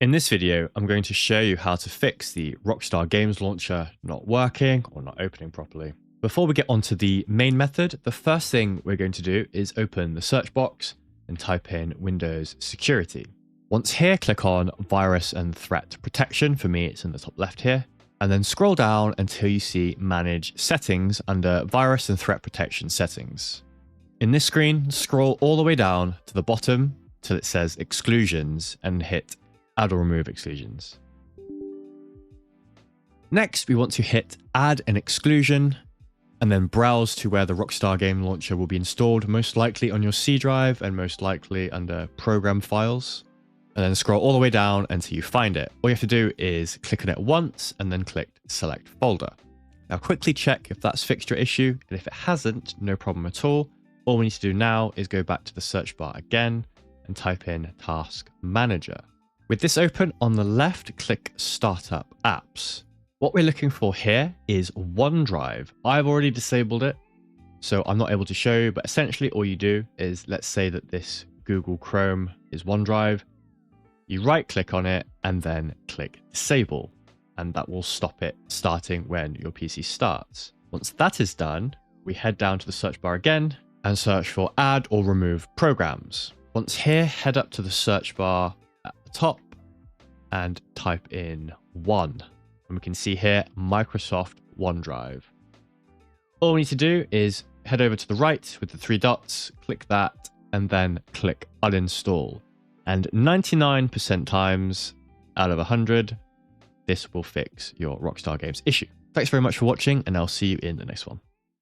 In this video, I'm going to show you how to fix the Rockstar Games Launcher not working or not opening properly. Before we get onto the main method, the first thing we're going to do is open the search box and type in Windows Security. Once here, click on Virus and Threat Protection. For me, it's in the top left here. And then scroll down until you see Manage Settings under Virus and Threat Protection Settings. In this screen, scroll all the way down to the bottom till it says Exclusions and hit Add or remove exclusions. Next, we want to hit Add an exclusion and then browse to where the Rockstar Game Launcher will be installed, most likely on your C drive and most likely under Program Files. And then scroll all the way down until you find it. All you have to do is click on it once and then click Select Folder. Now quickly check if that's fixed your issue, and if it hasn't, no problem at all. All we need to do now is go back to the search bar again and type in Task Manager. With this open, on the left, click Startup Apps. What we're looking for here is OneDrive. I've already disabled it, so I'm not able to show you, but essentially all you do is, let's say that this Google Chrome is OneDrive. You right-click on it and then click Disable, and that will stop it starting when your PC starts. Once that is done, we head down to the search bar again and search for Add or Remove Programs. Once here, head up to the search bar at the top and type in One. And we can see here, Microsoft OneDrive. All we need to do is head over to the right with the three dots, click that, and then click Uninstall. And 99% times out of 100, this will fix your Rockstar Games issue. Thanks very much for watching, and I'll see you in the next one.